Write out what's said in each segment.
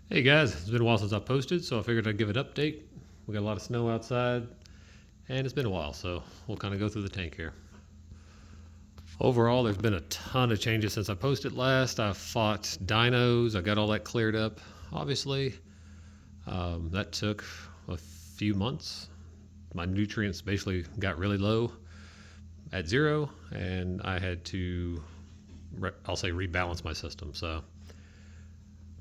Hey guys, it's been a while since I posted, so I figured I'd give an update. We got a lot of snow outside, and it's been a while, so we'll kind of go through the tank here. Overall, there's been a ton of changes since I posted last. I fought dinos, I got all that cleared up, obviously. That took a few months. My nutrients basically got really low at zero, and I had to, I'll say, rebalance my system. So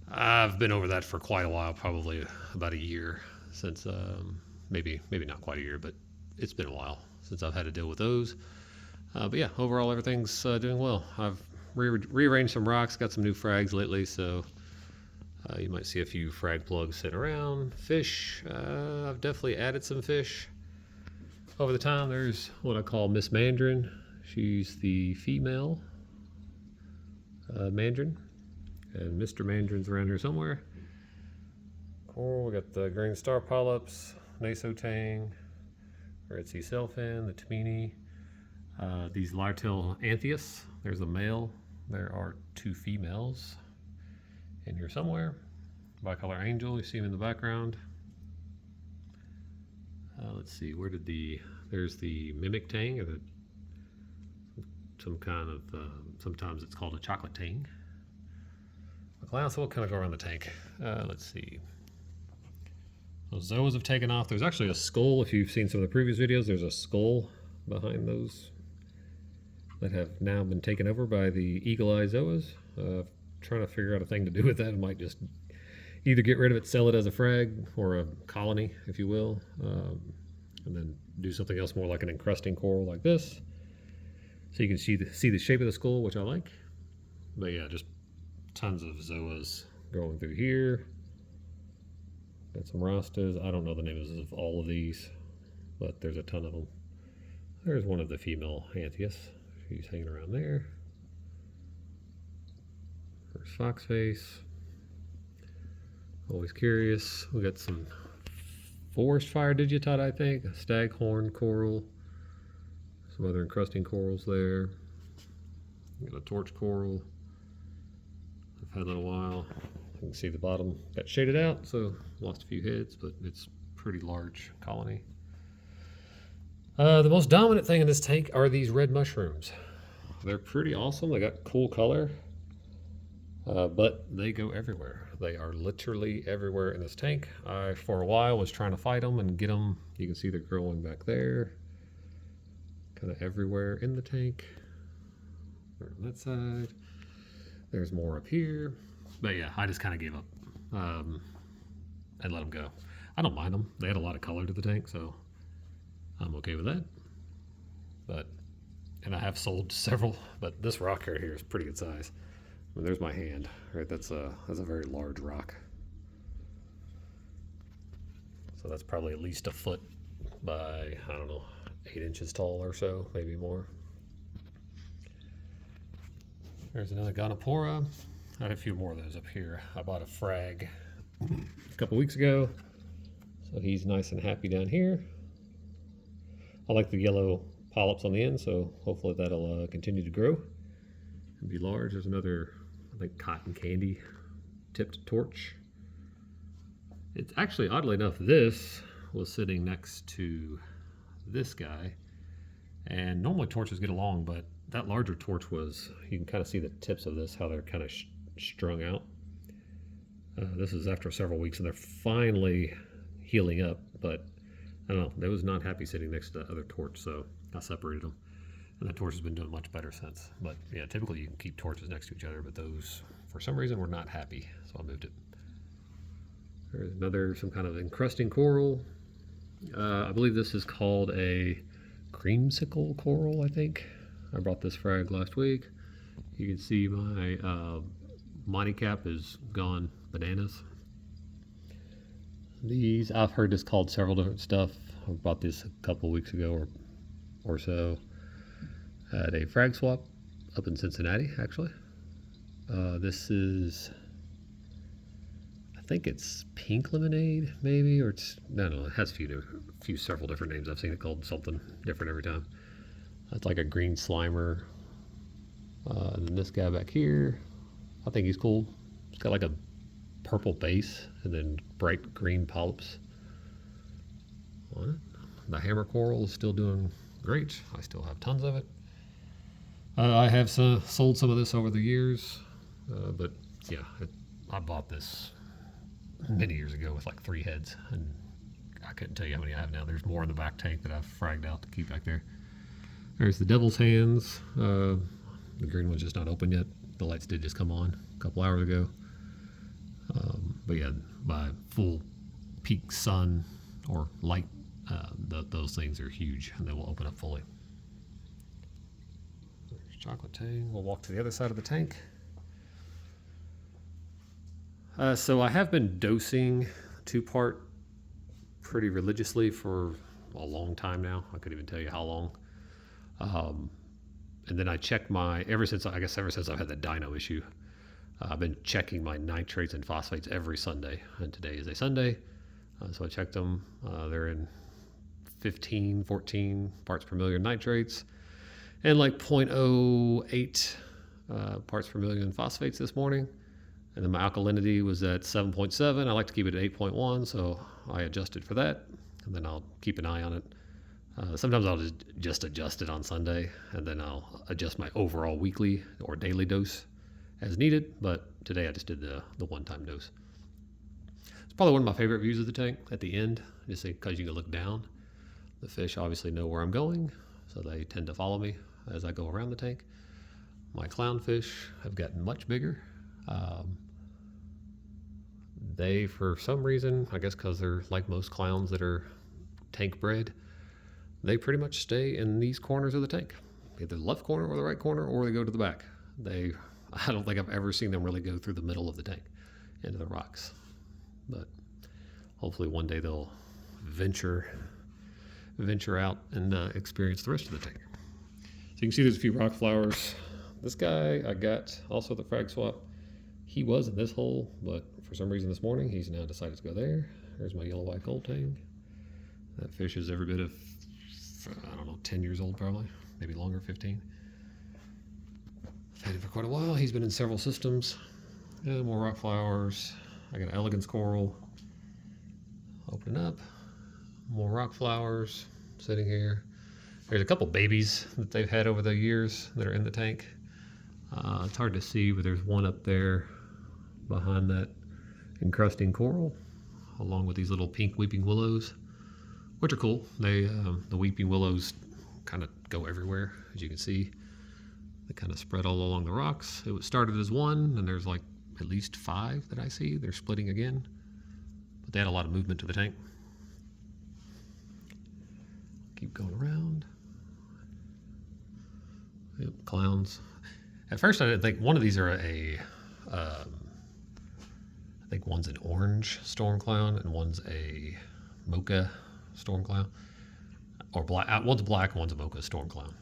I've been over that for quite a while, probably about a year since, maybe not quite a year, but it's been a while since I've had to deal with those. But yeah, overall everything's doing well. I've rearranged some rocks, got some new frags lately, so you might see a few frag plugs sitting around. Fish, I've definitely added some fish over the time. There's what I call Miss Mandarin. She's the female mandarin. And Mr. Mandarin's around here somewhere. Cool, we got the green star polyps, Tang, red sea sailfin, the tamini, these lartail anthias. There's a male. There are two females in here somewhere. Bicolor angel, you see him in the background. Let's see, there's the mimic tang, or some kind of, sometimes it's called a chocolate tang. So we'll kind of go around the tank. Let's see. Those zoas have taken off. There's actually a skull. If you've seen some of the previous videos, there's a skull behind those that have now been taken over by the eagle-eye zoas. Trying to figure out a thing to do with that. I might just either get rid of it, sell it as a frag or a colony, if you will, and then do something else more like an encrusting coral like this. So you can see the shape of the skull, which I like. But yeah, just tons of zoas growing through here. Got some rastas. I don't know the names of all of these, but there's a ton of them. There's one of the female anthias. She's hanging around there. There's foxface. Always curious. We got some forest fire digitide, I think. A staghorn coral. Some other encrusting corals there. We got a torch coral. I've had that a while. You can see the bottom got shaded out, so lost a few heads, but it's a pretty large colony. The most dominant thing in this tank are these red mushrooms. They're pretty awesome. They got cool color, but they go everywhere. They are literally everywhere in this tank. I, for a while, was trying to fight them and get them. You can see they're growing back there. Kind of everywhere in the tank. They're on that side. There's more up here. But yeah, I just kind of gave up and let them go. I don't mind them. They had a lot of color to the tank, so I'm okay with that. And I have sold several, but this rock right here is pretty good size. I mean, there's my hand, right? That's a very large rock. So that's probably at least a foot by, I don't know, 8 inches tall or so, maybe more. There's another Gonopora. I had a few more of those up here. I bought a frag a couple weeks ago, so he's nice and happy down here. I like the yellow polyps on the end, so hopefully that'll continue to grow and be large. There's another, I think, cotton candy tipped torch. It's actually, oddly enough, this was sitting next to this guy, and normally torches get along, but that larger torch was, you can kind of see the tips of this, how they're kind of strung out. This is after several weeks, and they're finally healing up, but I don't know, they was not happy sitting next to the other torch, so I separated them. And that torch has been doing much better since. But yeah, typically you can keep torches next to each other, but those, for some reason, were not happy, so I moved it. There's another, some kind of encrusting coral. I believe this is called a creamsicle coral, I think. I brought this frag last week. You can see my Monty cap is gone bananas. These, I've heard this called several different stuff. I bought this a couple weeks ago or so at a frag swap up in Cincinnati, actually. This is, I think it's pink lemonade, maybe, or it's, no, it has several different names. I've seen it called something different every time. That's like a green slimer. And then this guy back here, I think he's cool. He's got like a purple base and then bright green polyps on it. The hammer coral is still doing great. I still have tons of it. I have sold some of this over the years, but yeah, I bought this many years ago with like 3 heads, and I couldn't tell you how many I have now. There's more in the back tank that I've fragged out to keep back there. There's the devil's hands. The green one's just not open yet. The lights did just come on a couple hours ago. But yeah, by full peak sun or light, those things are huge, and they will open up fully. There's chocolate Tang. We'll walk to the other side of the tank. So I have been dosing 2-part pretty religiously for a long time now. I couldn't even tell you how long. And then I check ever since I've had the dino issue, I've been checking my nitrates and phosphates every Sunday, and today is a Sunday. So I checked them. They're in 15, 14 parts per million nitrates and like 0.08 parts per million phosphates this morning. And then my alkalinity was at 7.7. I like to keep it at 8.1, so I adjusted for that. And then I'll keep an eye on it. Sometimes I'll just adjust it on Sunday, and then I'll adjust my overall weekly or daily dose as needed. But today I just did the one-time dose. It's probably one of my favorite views of the tank at the end, just because you can look down. The fish obviously know where I'm going, so they tend to follow me as I go around the tank. My clownfish have gotten much bigger. They, for some reason, I guess because they're like most clowns that are tank bred, they pretty much stay in these corners of the tank, either the left corner or the right corner, or they go to the back. I don't think I've ever seen them really go through the middle of the tank into the rocks, but hopefully one day they'll venture out and experience the rest of the tank. So you can see there's a few rock flowers. This guy I got also the frag swap. He was in this hole, but for some reason this morning he's now decided to go there. There's my yellow white gold Tang. That fish is every bit of, I don't know, 10 years old probably, maybe longer, 15. I've had him for quite a while. He's been in several systems. Yeah, more rock flowers. I got an elegance coral. Opening up. More rock flowers sitting here. There's a couple babies that they've had over the years that are in the tank. It's hard to see, but there's one up there behind that encrusting coral, along with these little pink weeping willows, which are cool. The weeping willows kind of go everywhere, as you can see. They kind of spread all along the rocks. It was started as one, and there's like at least 5 that I see. They're splitting again, but they had a lot of movement to the tank. Keep going around. Yep, clowns. At first, I didn't think one of these are I think one's an orange storm clown and one's a mocha storm clown, or black. One's black, and one's a mocha storm clown.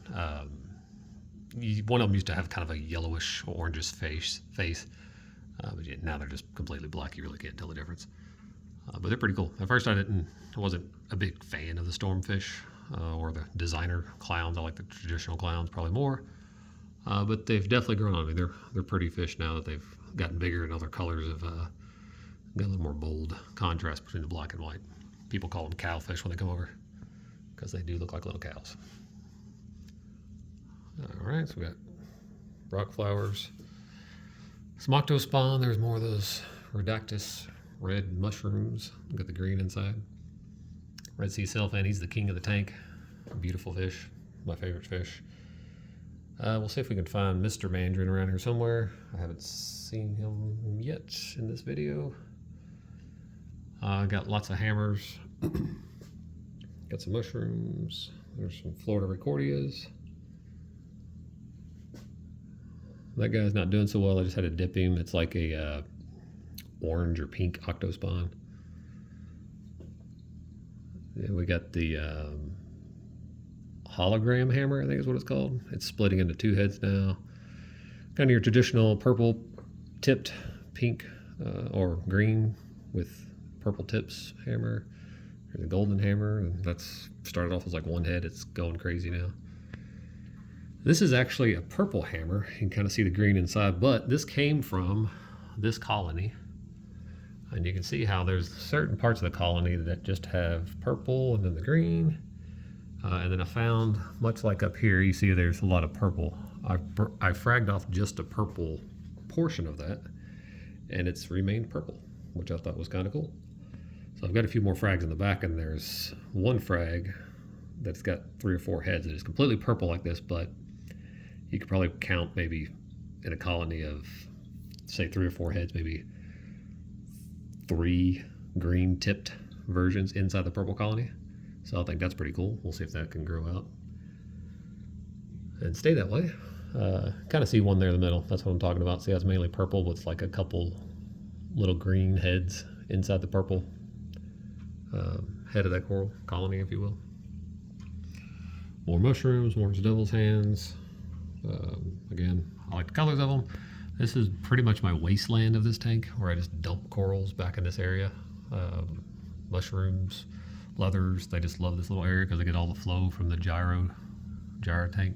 One of them used to have kind of a yellowish, orangish face, but now they're just completely black. You really can't tell the difference. But they're pretty cool. At first, I wasn't a big fan of the stormfish or the designer clowns. I like the traditional clowns probably more. But they've definitely grown on me. They're pretty fish now that they've gotten bigger, and other colors have got a little more bold contrast between the black and white. People call them cowfish when they come over because they do look like little cows. All right, so we got rock flowers. Some octospawn. There's more of those Redactus red mushrooms. Got the green inside. Red sea sailfin. He's the king of the tank. Beautiful fish. My favorite fish. We'll see if we can find Mr. Mandarin around here somewhere. I haven't seen him yet in this video. Got lots of hammers. Got some mushrooms. There's some Florida Recordias. That guy's not doing so well. I just had to dip him. It's like a orange or pink octospawn. Yeah, we got the hologram hammer, I think is what it's called. It's splitting into 2 heads now. Kind of your traditional purple tipped pink or green with purple tips hammer. There's a golden hammer, and that's started off as like 1 head. It's going crazy now. This is actually a purple hammer. You can kind of see the green inside, but this came from this colony. And you can see how there's certain parts of the colony that just have purple and then the green. And then I found, much like up here, you see there's a lot of purple. I fragged off just a purple portion of that, and it's remained purple, which I thought was kind of cool. So I've got a few more frags in the back, and there's one frag that's got 3 or 4 heads that is completely purple like this, but you could probably count maybe in a colony of, say, 3 or 4 heads, maybe 3 green tipped versions inside the purple colony. So I think that's pretty cool. We'll see if that can grow out and stay that way. Kind of see one there in the middle. That's what I'm talking about. See, that's mainly purple with like a couple little green heads inside the purple head of that coral colony, if you will. More mushrooms, more devil's hands. Again, I like the colors of them. This is pretty much my wasteland of this tank, where I just dump corals back in this area. Mushrooms, leathers, they just love this little area because they get all the flow from the gyro tank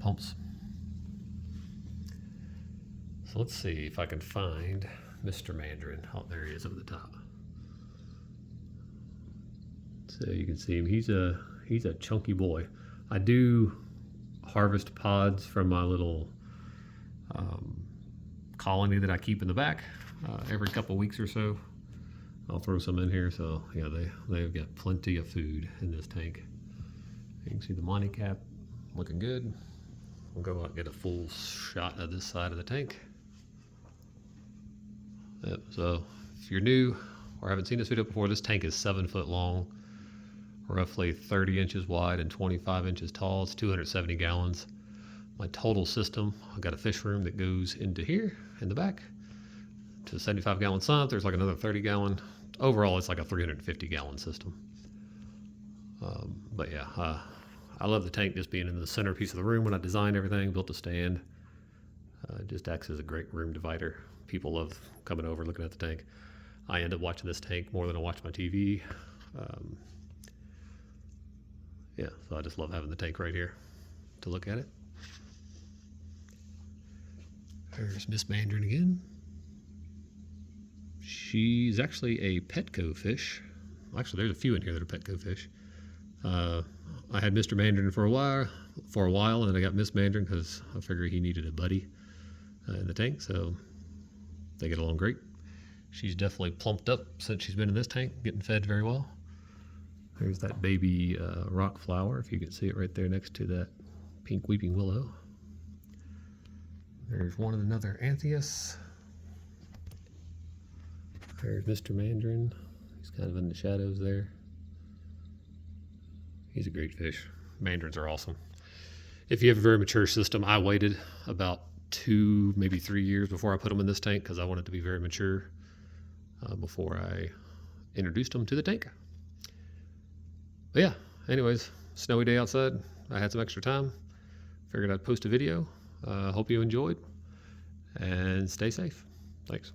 pumps. So let's see if I can find Mr. Mandarin. Oh, there he is up at the top. So you can see him. He's a chunky boy. I do harvest pods from my little colony that I keep in the back every couple weeks or so. I'll throw some in here. So yeah, they've got plenty of food in this tank. You can see the Monty cap looking good. We'll go out and get a full shot of this side of the tank. Yep, so if you're new or haven't seen this video before, this tank is 7 foot long, roughly 30 inches wide and 25 inches tall. It's 270 gallons. My total system, I've got a fish room that goes into here in the back to a 75 gallon sump. There's like another 30 gallon. Overall, it's like a 350 gallon system. But yeah, I love the tank just being in the centerpiece of the room. When I designed everything, built the stand, it just acts as a great room divider. People love coming over, looking at the tank. I end up watching this tank more than I watch my TV. Yeah, so I just love having the tank right here to look at it. There's Miss Mandarin again. She's actually a Petco fish. Actually, there's a few in here that are Petco fish. I had Mr. Mandarin for a while, and then I got Miss Mandarin because I figured he needed a buddy in the tank, so they get along great. She's definitely plumped up since she's been in this tank, getting fed very well. There's that baby rock flower, if you can see it right there next to that pink weeping willow. There's one of another Anthias. There's Mr. Mandarin. He's kind of in the shadows there. He's a great fish. Mandarins are awesome. If you have a very mature system, I waited about 2, maybe 3 years before I put them in this tank because I wanted to be very mature before I introduced them to the tank. But yeah, anyways, snowy day outside. I had some extra time. Figured I'd post a video. Hope you enjoyed, and stay safe. Thanks.